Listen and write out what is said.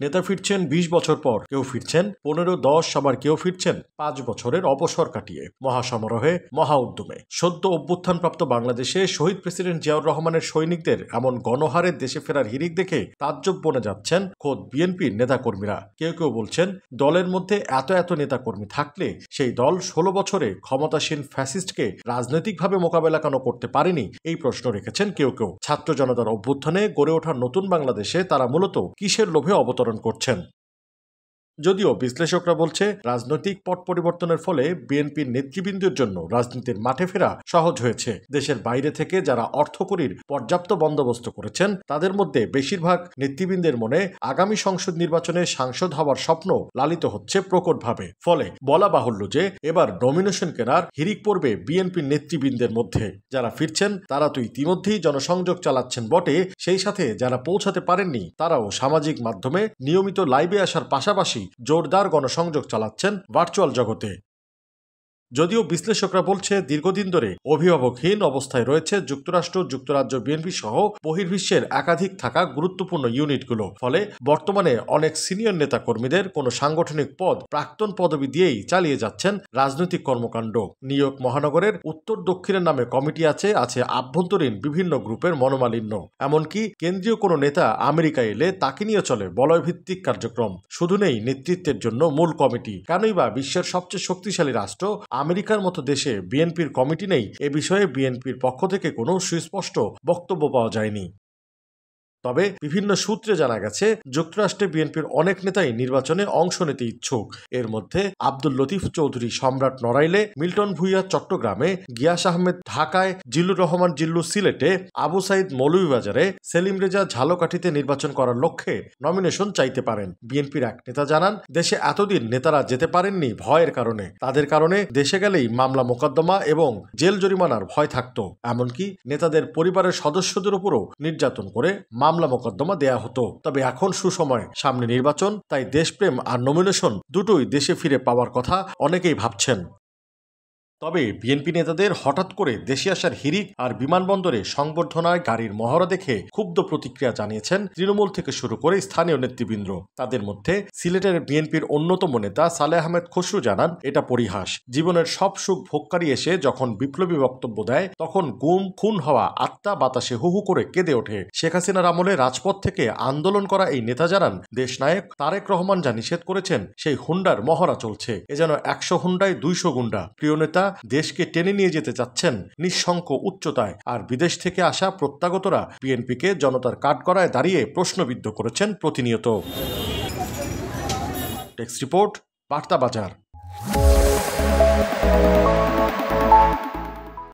নেতা ফিরছেন ২০ বছর পর, কেউ ফিরছেন ১৫-১০, আবার কেউ ফিরছেন ৫ বছরের অবসর কাটিয়ে মহাসমারোহে, মহা উদ্যমে। সদ্য অভ্যুত্থানপ্রাপ্ত বাংলাদেশে শহীদ প্রেসিডেন্ট জিয়াউর রহমানের সৈনিকদের এমন গণহারে দেশে ফেরার হিড়িক দেখে তাজ্জব বনে যাচ্ছেন খোদ বিএনপির নেতাকর্মীরা। কেউ কেউ বলছেন, দলের মধ্যে এত নেতাকর্মী থাকলে সেই দল ১৬ বছরে ক্ষমতাসীন ফ্যাসিস্টকে রাজনৈতিকভাবে মোকাবেলা কেন করতে পারেনি, এই প্রশ্ন রেখেছেন কেউ কেউ। ছাত্র জনতার অভ্যুত্থানে গড়ে ওঠা নতুন বাংলাদেশে তারা মূলত কিসের লোভে অবতরণ করছেন? যদিও বিশ্লেষকরা বলছে, রাজনৈতিক পট পরিবর্তনের ফলে বিএনপির নেতৃবৃন্দের জন্য রাজনীতির মাঠে ফেরা সহজ হয়েছে। দেশের বাইরে থেকে যারা অর্থকড়ির পর্যাপ্ত বন্দোবস্ত করেছেন, তাদের মধ্যে বেশিরভাগ নেতৃবৃন্দের মনে আগামী সংসদ নির্বাচনে সাংসদ হওয়ার স্বপ্ন লালিত হচ্ছে প্রকটভাবে। ফলে বলা বাহুল্য যে এবার নমিনেশন কেনার হিড়িক পড়বে বিএনপির নেতৃবৃন্দের মধ্যে। যারা ফিরছেন তারা তো ইতিমধ্যেই জনসংযোগ চালাচ্ছেন বটে, সেই সাথে যারা পৌঁছাতে পারেননি তারাও সামাজিক মাধ্যমে নিয়মিত লাইভে আসার পাশাপাশি জোরদার গণসংযোগ চালাচ্ছেন ভার্চুয়াল জগতে। যদিও বিশ্লেষকরা বলছে, দীর্ঘদিন ধরে অভিভাবকহীন অবস্থায় রয়েছে যুক্তরাষ্ট্র, যুক্তরাজ্য, বিএনপি সহ বহির্বিশ্বের একাধিক থাকা গুরুত্বপূর্ণ ইউনিটগুলো। ফলে বর্তমানে অনেক সিনিয়র নেতা কর্মীদের কোনো সাংগঠনিক পদ প্রাক্তন পদবি দিয়েই চালিয়ে যাচ্ছেন রাজনৈতিক কর্মকাণ্ড। নিউ ইয়র্ক মহানগরের উত্তর দক্ষিণের নামে কমিটি আছে আভ্যন্তরীণ বিভিন্ন গ্রুপের মনোমালিন্য। এমনকি কেন্দ্রীয় কোনো নেতা আমেরিকায় এলে তাকে নিয়ে চলে বলয়ভিত্তিক কার্যক্রম। শুধু নেই নেতৃত্বের জন্য মূল কমিটি। কেনই বা বিশ্বের সবচেয়ে শক্তিশালী রাষ্ট্র আমেরিকার মতো দেশে বিএনপির কমিটি নেই, এ বিষয়ে বিএনপির পক্ষ থেকে কোনো সুস্পষ্ট বক্তব্য পাওয়া যায়নি। তবে বিভিন্ন সূত্রে জানা গেছে, যুক্তরাষ্ট্রে বিএনপির অনেক নেতাই নির্বাচনে অংশ নিতে ইচ্ছুক। এর মধ্যে আব্দুল লতিফ চৌধুরী সম্রাট নড়াইলে, মিল্টন ভূঁইয়া চট্টগ্রামে, গিয়াস আহমেদ ঢাকায়, জিল্লুর রহমান জিল্লু সিলেটে, আবু সাইদ মৌলভীবাজারে, সেলিম রেজা ঝালকাঠিতে নির্বাচন করার লক্ষ্যে নমিনেশন চাইতে পারেন। বিএনপির এক নেতা জানান, দেশে এতদিন নেতারা যেতে পারেননি ভয়ের কারণে। তাদের কারণে দেশে গেলেই মামলা মোকদ্দমা এবং জেল জরিমানার ভয় থাকত। এমনকি নেতাদের পরিবারের সদস্যদের উপরও নির্যাতন করে মামলা মোকদ্দমা দেয়া হতো। তবে এখন সুসময়, সামনে নির্বাচন, তাই দেশপ্রেম আর নমিনেশন দুটোই দেশে ফিরে পাওয়ার কথা অনেকেই ভাবছেন। তবে বিএনপি নেতাদের হঠাৎ করে দেশে আসার হিড়িক আর বিমানবন্দরে সংবর্ধনায় গাড়ির মহড়া দেখে ক্ষুব্ধ প্রতিক্রিয়া জানিয়েছেন তৃণমূল থেকে শুরু করে স্থানীয় নেতৃবৃন্দ। তাদের মধ্যে সিলেটের বিএনপির অন্যতম নেতা সালেহ আহমেদ খসরু জানান, এটা পরিহাস। জীবনের সব সুখ ভোগকারী এসে যখন বিপ্লবী বক্তব্য দেয়, তখন গুম খুন হওয়া আত্মা বাতাসে হু হু করে কেঁদে ওঠে। শেখ হাসিনার আমলে রাজপথ থেকে আন্দোলন করা এই নেতা জানান, দেশনায়ক তারেক রহমান যা নিষেধ করেছেন সেই হুন্ডার মহড়া চলছে। এ যেন ১০০ হুন্ডায় ২০০ গুন্ডা। প্রিয় নেতা দেশকে টেনে নিয়ে যেতে চাচ্ছেন নিঃশঙ্ক উচ্চতায়, আর বিদেশ থেকে আসা প্রত্যাগতরা বিএনপিকে জনতার কাঠগড়ায় দাঁড়িয়ে প্রশ্নবিদ্ধ করেছেন প্রতিনিয়ত। টেক্সট রিপোর্ট, বার্তা বাজার।